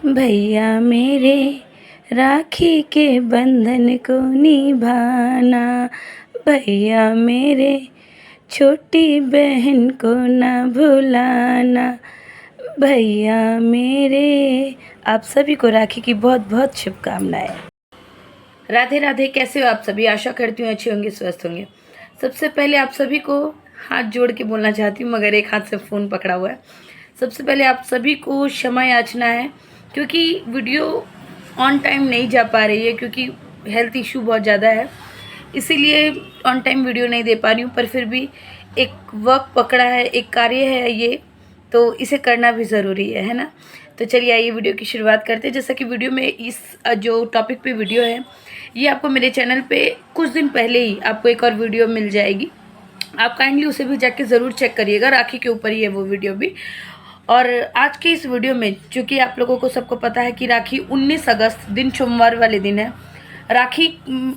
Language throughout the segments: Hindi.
भैया मेरे राखी के बंधन को निभाना, भैया मेरे छोटी बहन को ना भुलाना, भैया मेरे। आप सभी को राखी की बहुत बहुत शुभकामनाएं। राधे राधे। कैसे हो आप सभी? आशा करती हूँ अच्छे होंगे, स्वस्थ होंगे। सबसे पहले आप सभी को हाथ जोड़ के बोलना चाहती हूँ, मगर एक हाथ से फ़ोन पकड़ा हुआ है। सबसे पहले आप सभी को क्षमा याचना है, क्योंकि वीडियो ऑन टाइम नहीं जा पा रही है, क्योंकि हेल्थ इशू बहुत ज़्यादा है, इसीलिए ऑन टाइम वीडियो नहीं दे पा रही हूँ। पर फिर भी एक वर्क पकड़ा है, एक कार्य है ये, तो इसे करना भी ज़रूरी है ना। तो चलिए आइए वीडियो की शुरुआत करते हैं। जैसा कि वीडियो में इस जो टॉपिक पे वीडियो है, ये आपको मेरे चैनल पे कुछ दिन पहले ही आपको एक और वीडियो मिल जाएगी। आप काइंडली उसे भी जाके ज़रूर चेक करिएगा, राखी के ऊपर ही है वो वीडियो भी। और आज के इस वीडियो में, चूँकि आप लोगों को सबको पता है कि राखी 19 अगस्त दिन सोमवार वाले दिन है। राखी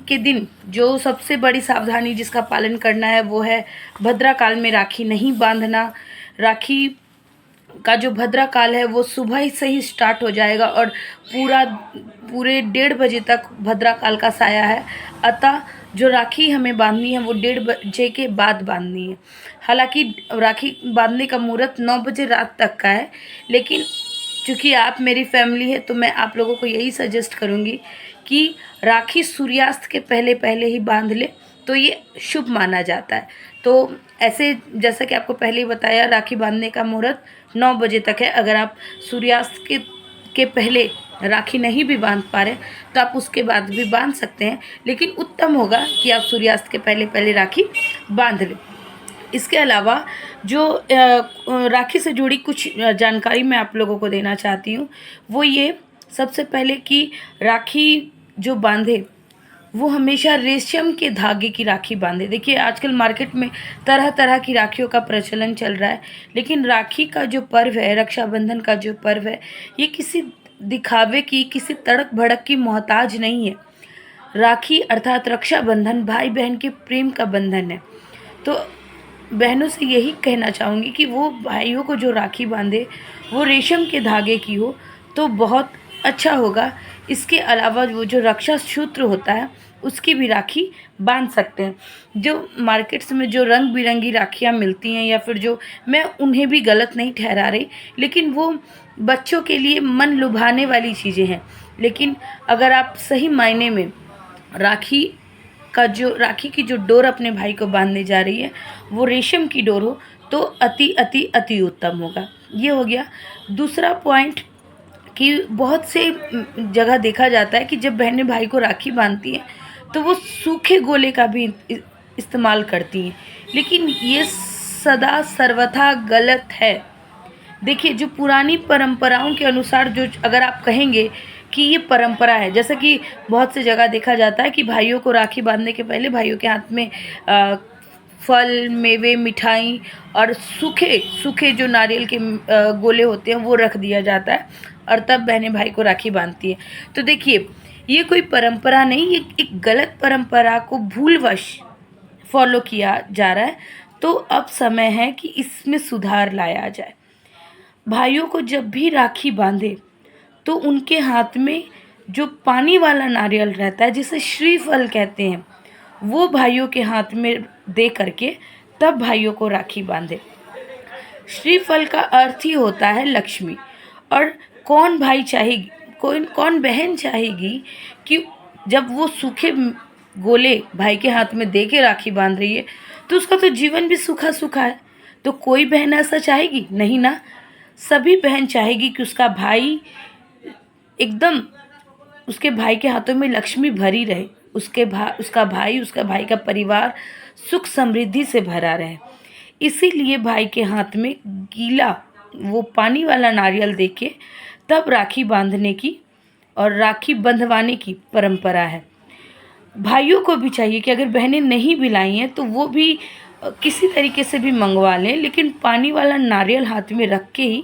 के दिन जो सबसे बड़ी सावधानी जिसका पालन करना है वो है भद्रा काल में राखी नहीं बांधना। राखी का जो भद्रा काल है वो सुबह से ही स्टार्ट हो जाएगा और पूरे 1:30 बजे तक भद्रा काल का साया है। अतः जो राखी हमें बांधनी है वो 1:30 बजे के बाद बांधनी है। हालांकि राखी बांधने का मुहूर्त 9 बजे रात तक का है, लेकिन चूँकि आप मेरी फैमिली है तो मैं आप लोगों को यही सजेस्ट करूँगी कि राखी सूर्यास्त के पहले पहले ही बांध ले, तो ये शुभ माना जाता है। तो ऐसे जैसा कि आपको पहले ही बताया, राखी बांधने का मुहूर्त 9 बजे तक है। अगर आप सूर्यास्त के पहले राखी नहीं भी बांध पा रहे तो आप उसके बाद भी बांध सकते हैं, लेकिन उत्तम होगा कि आप सूर्यास्त के पहले पहले राखी बांध लें। इसके अलावा जो राखी से जुड़ी कुछ जानकारी मैं आप लोगों को देना चाहती हूँ, वो ये सबसे पहले कि राखी जो बांधे वो हमेशा रेशम के धागे की राखी बांधे। देखिए आजकल मार्केट में तरह तरह की राखियों का प्रचलन चल रहा है, लेकिन राखी का जो पर्व है, रक्षाबंधन का जो पर्व है, ये किसी दिखावे की, किसी तड़क भड़क की मोहताज नहीं है। राखी अर्थात रक्षाबंधन भाई बहन के प्रेम का बंधन है। तो बहनों से यही कहना चाहूँगी कि वो भाइयों को जो राखी बांधे वो रेशम के धागे की हो तो बहुत अच्छा होगा। इसके अलावा वो जो रक्षा सूत्र होता है उसकी भी राखी बांध सकते हैं। जो मार्केट्स में जो रंग बिरंगी राखियाँ मिलती हैं, या फिर जो, मैं उन्हें भी गलत नहीं ठहरा रही, लेकिन वो बच्चों के लिए मन लुभाने वाली चीज़ें हैं। लेकिन अगर आप सही मायने में राखी की जो डोर अपने भाई को बांधने जा रही है वो रेशम की डोर हो तो अति अति अति उत्तम होगा। ये हो गया। दूसरा पॉइंट कि बहुत से जगह देखा जाता है कि जब बहनें भाई को राखी बांधती हैं तो वो सूखे गोले का भी इस्तेमाल करती हैं, लेकिन ये सदा सर्वथा गलत है। देखिए जो पुरानी परंपराओं के अनुसार, जो अगर आप कहेंगे कि ये परंपरा है, जैसा कि बहुत सी जगह देखा जाता है कि भाइयों को राखी बांधने के पहले भाइयों के हाथ में फल, मेवे, मिठाई और सूखे सूखे जो नारियल के गोले होते हैं वो रख दिया जाता है, और तब बहनें भाई को राखी बांधती हैं। तो देखिए ये कोई परंपरा नहीं, ये एक गलत परंपरा को भूलवश फॉलो किया जा रहा है। तो अब समय है कि इसमें सुधार लाया जाए। भाइयों को जब भी राखी बांधे तो उनके हाथ में जो पानी वाला नारियल रहता है, जिसे श्रीफल कहते हैं, वो भाइयों के हाथ में दे करके तब भाइयों को राखी बांधे। श्रीफल का अर्थ ही होता है लक्ष्मी, और कौन भाई चाहेगी, कौन बहन चाहेगी कि जब वो सूखे गोले भाई के हाथ में दे के राखी बांध रही है तो उसका तो जीवन भी सूखा सूखा है। तो कोई बहन ऐसा चाहेगी? नहीं ना। सभी बहन चाहेगी कि उसका भाई एकदम, उसके भाई के हाथों में लक्ष्मी भरी रहे, उसका भाई का परिवार सुख समृद्धि से भरा रहे। इसीलिए भाई के हाथ में गीला वो पानी वाला नारियल देके तब राखी बांधने की और राखी बंधवाने की परंपरा है। भाइयों को भी चाहिए कि अगर बहनें नहीं भी लाई हैं तो वो भी किसी तरीके से भी मंगवा लें, लेकिन पानी वाला नारियल हाथ में रख के ही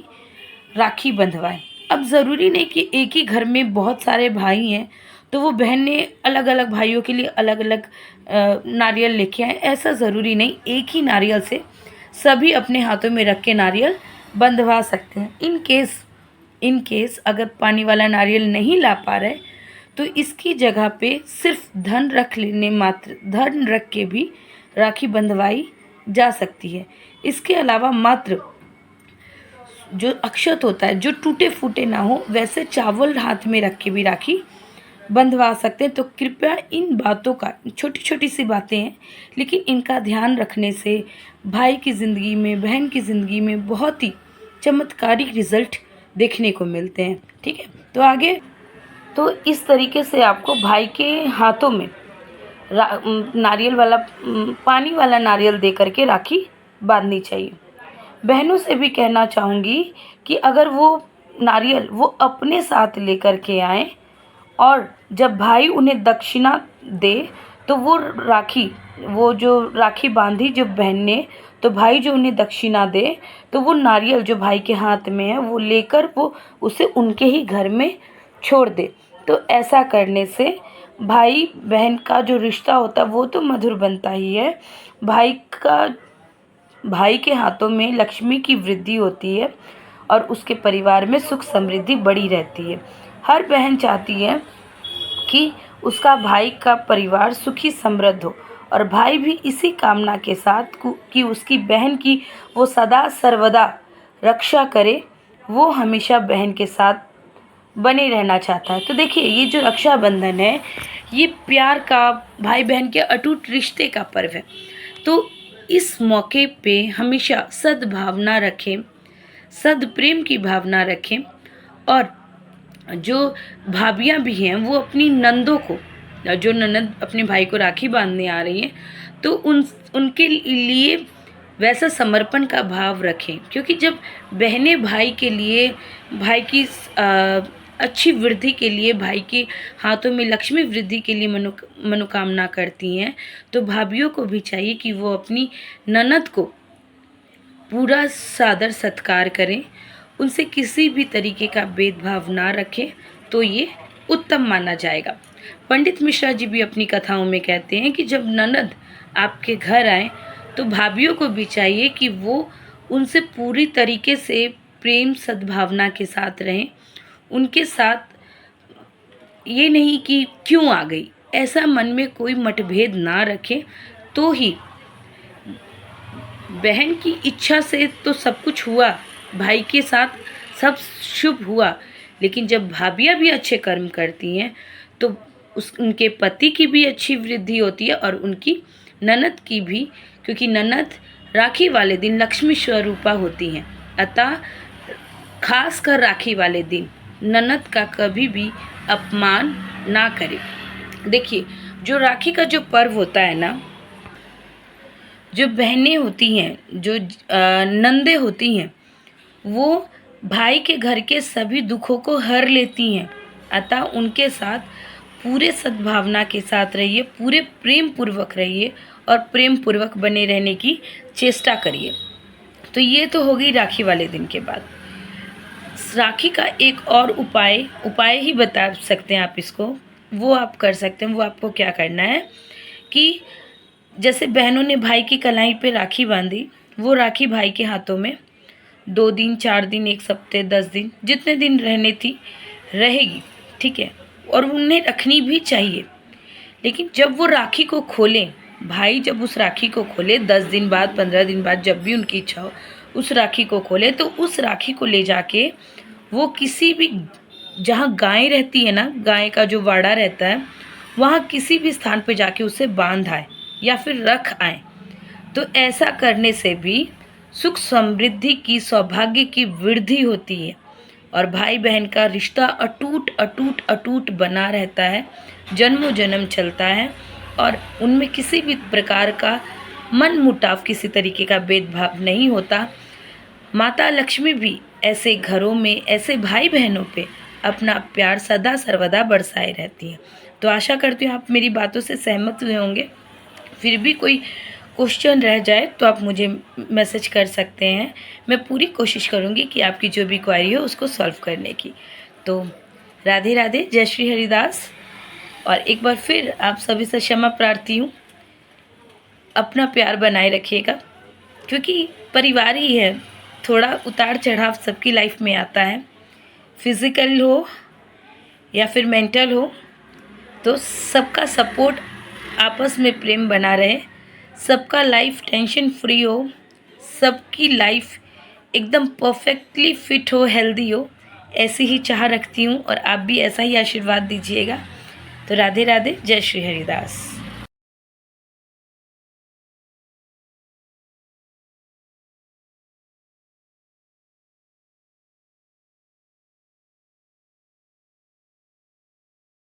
राखी बंधवाएं। अब ज़रूरी नहीं कि एक ही घर में बहुत सारे भाई हैं तो वो बहनें अलग अलग भाइयों के लिए अलग अलग नारियल लेके आएँ, ऐसा ज़रूरी नहीं। एक ही नारियल से सभी अपने हाथों में रख के नारियल बंधवा सकते हैं। इन केस इन केस अगर पानी वाला नारियल नहीं ला पा रहे तो इसकी जगह पे सिर्फ धन रख के भी राखी बंधवाई जा सकती है। इसके अलावा मात्र जो अक्षत होता है, जो टूटे फूटे ना हो, वैसे चावल हाथ में रख के भी राखी बंधवा सकते हैं। तो कृपया इन बातों का, छोटी छोटी सी बातें हैं लेकिन इनका ध्यान रखने से भाई की ज़िंदगी में, बहन की ज़िंदगी में बहुत ही चमत्कारिक रिज़ल्ट देखने को मिलते हैं। ठीक है, तो आगे तो इस तरीके से आपको भाई के हाथों में नारियल वाला पानी वाला नारियल दे करके राखी बांधनी चाहिए। बहनों से भी कहना चाहूँगी कि अगर वो नारियल वो अपने साथ लेकर के आएँ और जब भाई उन्हें दक्षिणा दे तो वो जो राखी बांधी जब बहन ने, तो भाई जो उन्हें दक्षिणा दे तो वो नारियल जो भाई के हाथ में है वो लेकर वो उसे उनके ही घर में छोड़ दे। तो ऐसा करने से भाई बहन का जो रिश्ता होता है वो तो मधुर बनता ही है, भाई के हाथों में लक्ष्मी की वृद्धि होती है और उसके परिवार में सुख समृद्धि बड़ी रहती है। हर बहन चाहती है कि उसका भाई का परिवार सुखी समृद्ध हो और भाई भी इसी कामना के साथ कि उसकी बहन की वो सदा सर्वदा रक्षा करे, वो हमेशा बहन के साथ बने रहना चाहता है। तो देखिए, ये जो रक्षाबंधन है ये प्यार का, भाई बहन के अटूट रिश्ते का पर्व है। तो इस मौके पे हमेशा सद्भावना रखें, सद्प्रेम की भावना रखें और जो भाभियाँ भी हैं वो अपनी नंदों को, जो ननद अपने भाई को राखी बांधने आ रही हैं, तो उनके लिए वैसा समर्पण का भाव रखें। क्योंकि जब बहनें भाई के लिए, भाई की अच्छी वृद्धि के लिए, भाई के हाथों में लक्ष्मी वृद्धि के लिए मनोकामना करती हैं, तो भाभियों को भी चाहिए कि वो अपनी ननद को पूरा सादर सत्कार करें, उनसे किसी भी तरीके का भेदभाव ना रखें, तो ये उत्तम माना जाएगा। पंडित मिश्रा जी भी अपनी कथाओं में कहते हैं कि जब ननद आपके घर आए तो भाभियों को भी चाहिए कि वो उनसे पूरी तरीके से प्रेम सद्भावना के साथ रहें, उनके साथ ये नहीं कि क्यों आ गई, ऐसा मन में कोई मतभेद ना रखें। तो ही बहन की इच्छा से तो सब कुछ हुआ, भाई के साथ सब शुभ हुआ, लेकिन जब भाभियाँ भी अच्छे कर्म करती हैं तो उनके पति की भी अच्छी वृद्धि होती है और उनकी ननद की भी, क्योंकि ननद राखी वाले दिन लक्ष्मी स्वरूपा होती हैं। अतः खास कर राखी वाले दिन ननद का कभी भी अपमान ना करें। देखिए, जो राखी का जो पर्व होता है ना, जो बहनें होती हैं, जो नंदे होती हैं, वो भाई के घर के सभी दुखों को हर लेती हैं। अतः उनके साथ पूरे सद्भावना के साथ रहिए, पूरे प्रेम पूर्वक रहिए और प्रेम पूर्वक बने रहने की चेष्टा करिए। तो ये तो होगी राखी वाले दिन के बाद। राखी का एक और उपाय ही बता सकते हैं आप इसको, वो आप कर सकते हैं। वो आपको क्या करना है कि जैसे बहनों ने भाई की कलाई पे राखी बांधी, वो राखी भाई के हाथों में 2 दिन, 4 दिन, 1 हफ्ते, 10 दिन, जितने दिन रहने थी रहेगी, ठीक है, और उन्हें रखनी भी चाहिए। लेकिन जब वो राखी को खोलें, भाई जब उस राखी को खोले 10 दिन बाद, 15 दिन बाद, जब भी उनकी इच्छा हो उस राखी को खोले, तो उस राखी को ले जाके वो किसी भी, जहाँ गाय रहती है ना, गाय का जो वाड़ा रहता है, वहाँ किसी भी स्थान पे जाके उसे बांध आए या फिर रख आए। तो ऐसा करने से भी सुख समृद्धि की, सौभाग्य की वृद्धि होती है और भाई बहन का रिश्ता अटूट अटूट अटूट बना रहता है, जन्मों जन्म चलता है और उनमें किसी भी प्रकार का मन मुटाव, किसी तरीके का भेदभाव नहीं होता। माता लक्ष्मी भी ऐसे घरों में, ऐसे भाई बहनों पे अपना प्यार सदा सर्वदा बरसाए रहती है। तो आशा करती हूँ आप मेरी बातों से सहमत हुए होंगे। फिर भी कोई क्वेश्चन रह जाए तो आप मुझे मैसेज कर सकते हैं, मैं पूरी कोशिश करूँगी कि आपकी जो भी क्वेरी हो उसको सॉल्व करने की। तो राधे राधे, जय श्री हरिदास। और एक बार फिर आप सभी से क्षमा प्रार्थी हूँ। अपना प्यार बनाए रखिएगा, क्योंकि परिवार ही है, थोड़ा उतार चढ़ाव सबकी लाइफ में आता है, फिज़िकल हो या फिर मेंटल हो, तो सबका सपोर्ट, आपस में प्रेम बना रहे, सबका लाइफ टेंशन फ्री हो, सबकी लाइफ एकदम परफेक्टली फिट हो, हेल्दी हो, ऐसी ही चाह रखती हूँ और आप भी ऐसा ही आशीर्वाद दीजिएगा। तो राधे राधे, जय श्री हरिदास।